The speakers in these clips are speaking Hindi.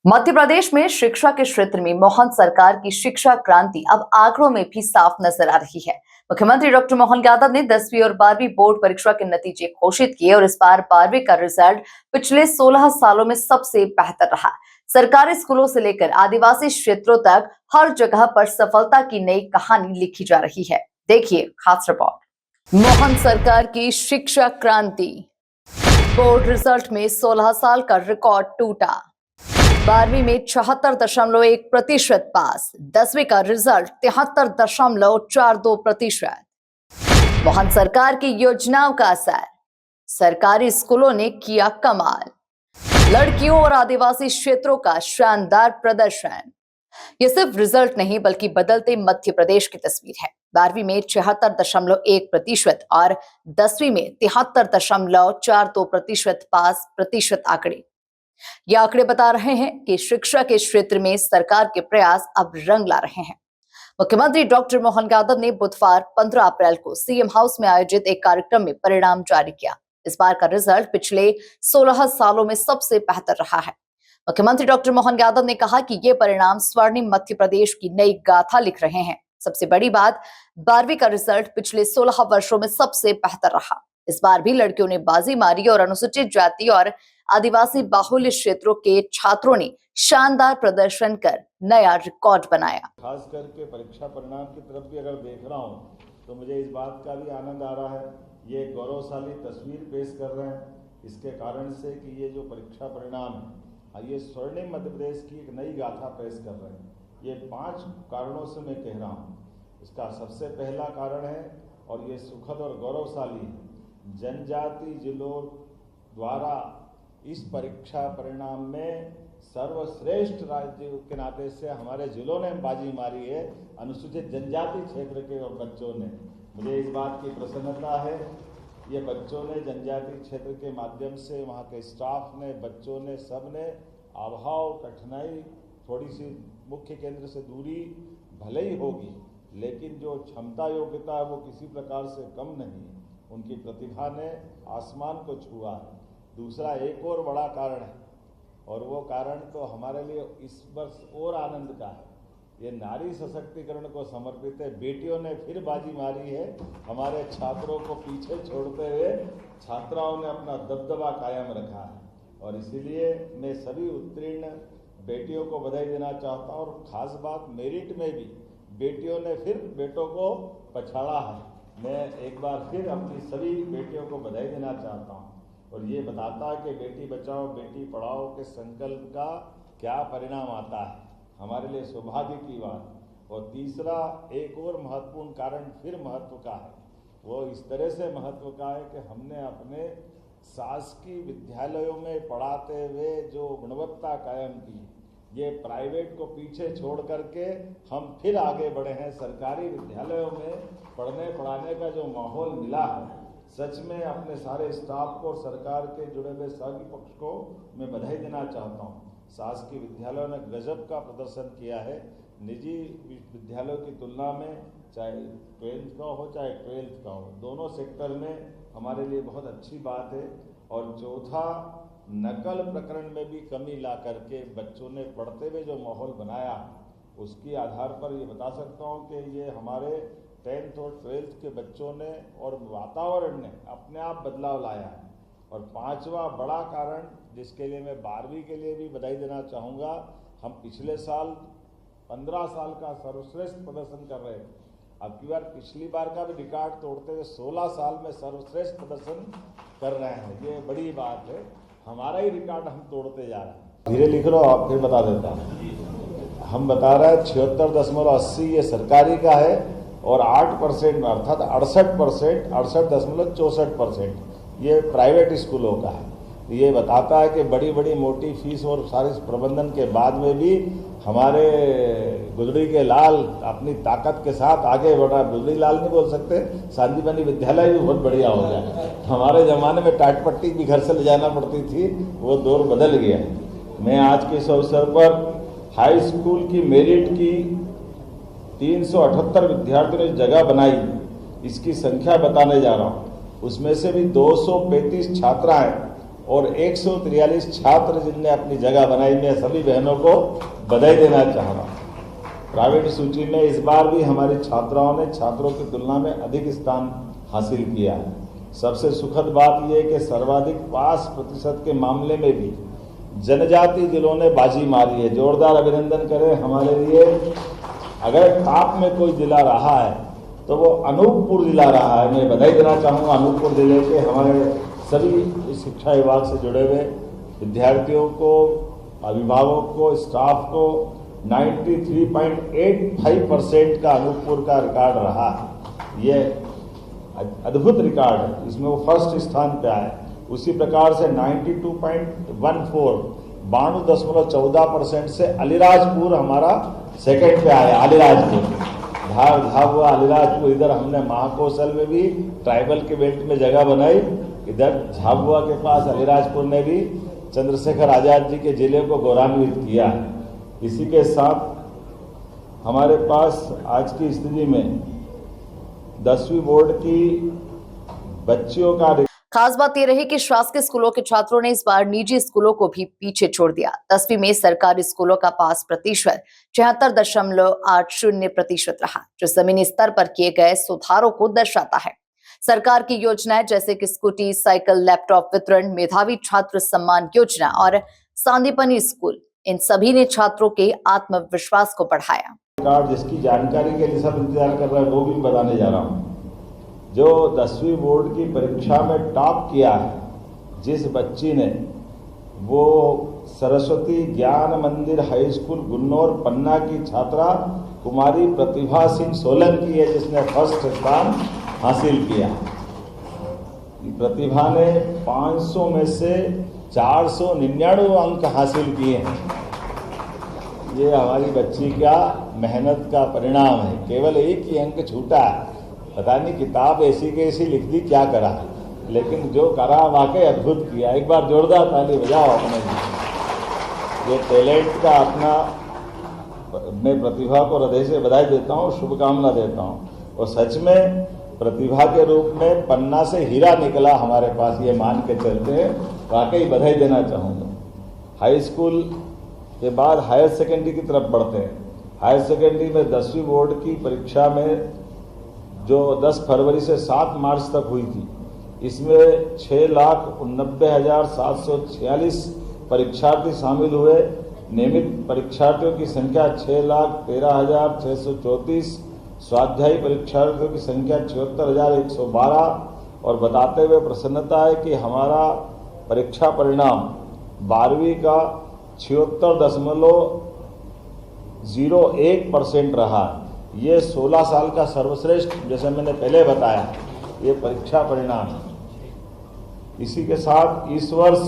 मध्य प्रदेश में शिक्षा के क्षेत्र में मोहन सरकार की शिक्षा क्रांति अब आंकड़ों में भी साफ नजर आ रही है। मुख्यमंत्री डॉक्टर मोहन यादव ने 10वीं और 12वीं बोर्ड परीक्षा के नतीजे घोषित किए और इस बार 12वीं का रिजल्ट पिछले 16 सालों में सबसे बेहतर रहा। सरकारी स्कूलों से लेकर आदिवासी क्षेत्रों तक हर जगह पर सफलता की नई कहानी लिखी जा रही है। देखिए खास रिपोर्ट। मोहन सरकार की शिक्षा क्रांति। बोर्ड रिजल्ट में 16 साल का रिकॉर्ड टूटा। 12वीं में 76.1% पास, 10वीं का रिजल्ट 73.42%। मोहन सरकार की योजनाओं का असर, सरकारी स्कूलों ने किया कमाल। लड़कियों और आदिवासी क्षेत्रों का शानदार प्रदर्शन। ये सिर्फ रिजल्ट नहीं बल्कि बदलते मध्य प्रदेश की तस्वीर है। 12वीं में 76.1% और 10वीं में 73.42% पास प्रतिशत आंकड़े। ये आंकड़े बता रहे हैं कि शिक्षा के क्षेत्र में सरकार के प्रयास अब रंग ला रहे हैं। मुख्यमंत्री डॉक्टर मोहन यादव ने बुधवार 15 अप्रैल को सीएम हाउस में आयोजित एक कार्यक्रम में परिणाम जारी किया। इस बार का रिजल्ट पिछले 16 सालों में सबसे बेहतर रहा है। मुख्यमंत्री डॉक्टर मोहन यादव ने कहा कि ये परिणाम स्वर्णिम मध्य प्रदेश की नई गाथा लिख रहे हैं। सबसे बड़ी बात, 12वीं का रिजल्ट पिछले 16 वर्षों में सबसे बेहतर रहा। इस बार भी लड़कियों ने बाजी मारी और अनुसूचित जाति और आदिवासी बाहुल्य क्षेत्रों के छात्रों ने शानदार प्रदर्शन कर नया रिकॉर्ड बनाया। खास करके परीक्षा परिणाम की तरफ भी अगर देख रहा हूँ तो मुझे इस बात का भी आनंद आ रहा है। ये गौरवशाली तस्वीर पेश कर रहे हैं इसके कारण से कि ये जो परीक्षा परिणाम है ये स्वर्णिम मध्य प्रदेश की एक नई गाथा पेश कर रहे हैं। ये 5 कारणों से मैं कह रहा हूँ। इसका सबसे पहला कारण है और ये सुखद और गौरवशाली है, जनजाति जिलों द्वारा इस परीक्षा परिणाम में सर्वश्रेष्ठ राज्य के नाते से हमारे जिलों ने बाजी मारी है, अनुसूचित जनजाति क्षेत्र के बच्चों ने। मुझे इस बात की प्रसन्नता है, ये बच्चों ने जनजाति क्षेत्र के माध्यम से वहाँ के स्टाफ ने, बच्चों ने, सब ने अभाव कठिनाई, थोड़ी सी मुख्य केंद्र से दूरी भले ही होगी लेकिन जो क्षमता योग्यता है वो किसी प्रकार से कम नहीं है। उनकी प्रतिभा ने आसमान को छुआ है। दूसरा एक और बड़ा कारण है और वो कारण तो हमारे लिए इस वर्ष और आनंद का है, ये नारी सशक्तिकरण को समर्पित है। बेटियों ने फिर बाजी मारी है, हमारे छात्रों को पीछे छोड़ते हुए छात्राओं ने अपना दबदबा कायम रखा है और इसीलिए मैं सभी उत्तीर्ण बेटियों को बधाई देना चाहता हूँ। और खास बात, मेरिट में भी बेटियों ने फिर बेटों को पछाड़ा है। मैं एक बार फिर अपनी सभी बेटियों को बधाई देना चाहता हूँ और ये बताता है कि बेटी बचाओ बेटी पढ़ाओ के संकल्प का क्या परिणाम आता है, हमारे लिए सौभाग्य की बात। और तीसरा एक और महत्वपूर्ण कारण फिर महत्व का है, वो इस तरह से महत्व का है कि हमने अपने शासकीय विद्यालयों में पढ़ाते हुए जो गुणवत्ता कायम की, ये प्राइवेट को पीछे छोड़ करके हम फिर आगे बढ़े हैं। सरकारी विद्यालयों में पढ़ने पढ़ाने का जो माहौल मिला है, सच में अपने सारे स्टाफ को और सरकार के जुड़े हुए सभी पक्ष को मैं बधाई देना चाहता हूँ। शासकीय विद्यालयों ने गजब का प्रदर्शन किया है, निजी विद्यालयों की तुलना में, चाहे 12th का हो चाहे 12th का हो, दोनों सेक्टर में हमारे लिए बहुत अच्छी बात है। और चौथा, नकल प्रकरण में भी कमी ला करके बच्चों ने पढ़ते हुए जो माहौल बनाया, उसके आधार पर ये बता सकता हूँ कि ये हमारे 10th और 12th के बच्चों ने और वातावरण ने अपने आप बदलाव लाया है। और 5वां बड़ा कारण जिसके लिए मैं 12वीं के लिए भी बधाई देना चाहूँगा, हम पिछले साल 15 साल का सर्वश्रेष्ठ प्रदर्शन कर रहे थे। अब की बार पिछली बार का भी रिकॉर्ड तोड़ते हुए 16 साल में सर्वश्रेष्ठ प्रदर्शन कर रहे हैं। ये बड़ी बात है, हमारा ही रिकॉर्ड हम तोड़ते जा रहे हैं। धीरे लिख लो, आप फिर बता देता हूँ। हम बता रहे हैं 76.80 ये सरकारी का है और 8% अर्थात 68.64% ये प्राइवेट स्कूलों का है। ये बताता है कि बड़ी बड़ी मोटी फीस और सारे प्रबंधन के बाद में भी हमारे गुजरी के लाल अपनी ताकत के साथ आगे बढ़ा। गुजरी लाल नहीं बोल सकते, शांतिबनी विद्यालय भी बहुत बढ़िया हो गया। हमारे ज़माने में टाट पट्टी भी घर से ले जाना पड़ती थी, वो दौर बदल गया। मैं आज के इस अवसर पर हाई स्कूल की मेरिट की 378 विद्यार्थियों ने जगह बनाई, इसकी संख्या बताने जा रहा हूँ। उसमें से भी 235 छात्राएं और 143 छात्र जिनने अपनी जगह बनाई। मैं सभी बहनों को बधाई देना चाह रहा हूँ। प्राइवेट सूची में इस बार भी हमारी छात्राओं ने छात्रों की तुलना में अधिक स्थान हासिल किया है। सबसे सुखद बात यह कि सर्वाधिक पास प्रतिशत के मामले में भी जनजाति जिलों ने बाजी मारी है। जोरदार अभिनंदन करें हमारे लिए। अगर टॉप में कोई जिला रहा है तो वो अनूपपुर जिला रहा है। मैं बधाई देना चाहूँगा अनूपपुर जिले के हमारे सभी शिक्षा विभाग से जुड़े हुए विद्यार्थियों को, अभिभावकों को, स्टाफ को। 93.85% का अनूपपुर का रिकॉर्ड रहा है। ये अद्भुत रिकॉर्ड है। इसमें वो फर्स्ट स्थान पे आए। उसी प्रकार से 92.14 से अलीराजपुर हमारा सेकंड पे आया। अलीराजपुर धार झाबुआ अलीराजपुर, इधर हमने महाकौशल में भी ट्राइबल के बेल्ट में जगह बनाई। इधर झाबुआ के पास अलीराजपुर ने भी चंद्रशेखर आजाद जी के जिले को गौरवान्वित किया है। इसी के साथ हमारे पास आज की स्थिति में 10वीं बोर्ड की बच्चियों का खास बात यह रही कि शासकीय स्कूलों के छात्रों ने इस बार निजी स्कूलों को भी पीछे छोड़ दिया। 10वीं में सरकारी स्कूलों का पास प्रतिशत 76.80% रहा, जो जमीनी स्तर पर किए गए सुधारों को दर्शाता है। सरकार की योजनाएं जैसे कि स्कूटी, साइकिल, लैपटॉप वितरण, मेधावी छात्र सम्मान योजना और सांदीपनी स्कूल, इन सभी ने छात्रों के आत्मविश्वास को बढ़ाया। कार्ड जिसकी जानकारी के लिए सब इंतजार कर रहे हैं वो भी बताने जा रहा हूँ। जो 10वीं बोर्ड की परीक्षा में टॉप किया है, जिस बच्ची ने, वो सरस्वती ज्ञान मंदिर हाई स्कूल गुन्नौर पन्ना की छात्रा कुमारी प्रतिभा सिंह सोलंकी है, जिसने फर्स्ट स्थान हासिल किया। प्रतिभा ने 500 में से 499 अंक हासिल किए हैं। ये हमारी बच्ची का मेहनत का परिणाम है। केवल एक ही अंक छूटा है। पता नहीं किताब ऐसी की ऐसी लिख दी, क्या करा, लेकिन जो करा वाकई अद्भुत किया। एक बार जोरदार ताली बजाओ अपने ये टैलेंट का अपना। मैं प्रतिभा को हृदय से बधाई देता हूँ, शुभकामना देता हूँ। और सच में प्रतिभा के रूप में पन्ना से हीरा निकला हमारे पास, ये मान के चलते हैं। वाकई बधाई देना चाहूँगा। हाई स्कूल के बाद हायर सेकेंडरी की तरफ बढ़ते हैं। हायर सेकेंडरी में 10वीं बोर्ड की परीक्षा में जो 10 फरवरी से 7 मार्च तक हुई थी, इसमें 6,89,746 परीक्षार्थी शामिल हुए। नियमित परीक्षार्थियों की संख्या 6,13,634, स्वाध्यायी परीक्षार्थियों की संख्या 76,112। और बताते हुए प्रसन्नता है कि हमारा परीक्षा परिणाम 12वीं का 76.01% रहा। ये 16 साल का सर्वश्रेष्ठ, जैसे मैंने पहले बताया, ये परीक्षा परिणाम। इसी के साथ इस वर्ष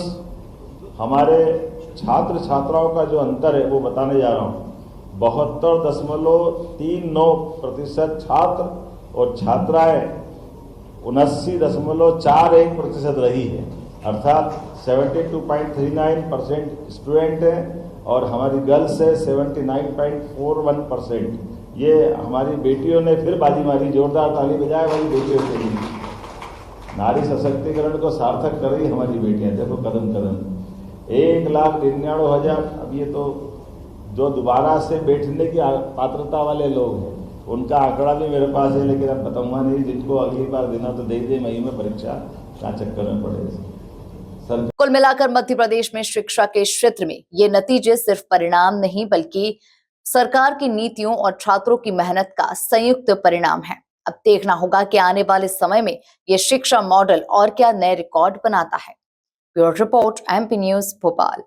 हमारे छात्र छात्राओं का जो अंतर है वो बताने जा रहा हूँ। 72.39% छात्र और छात्राएं 79.41% रही है, अर्थात 72.39% स्टूडेंट हैं और हमारी गर्ल्स है 79.41%। ये हमारी बेटियों ने फिर बाजी मारी। जोरदार ताली बजाए हमारी बेटियों के लिए। नारी सशक्तिकरण को सार्थक कर रही हमारी बेटियां। देखो कदम कदम 1,99,000। अब ये तो जो दोबारा से बैठने की पात्रता वाले लोग हैं उनका आंकड़ा भी मेरे पास है, लेकिन अब बताऊंगा नहीं। जिनको अगली बार देना तो दे दे, मई में परीक्षा क्या चक्कर में पड़े। कुल मिलाकर मध्य प्रदेश में शिक्षा के क्षेत्र में ये नतीजे सिर्फ परिणाम नहीं बल्कि सरकार की नीतियों और छात्रों की मेहनत का संयुक्त परिणाम है। अब देखना होगा कि आने वाले समय में ये शिक्षा मॉडल और क्या नए रिकॉर्ड बनाता है। Bureau report, MP news, Bhopal.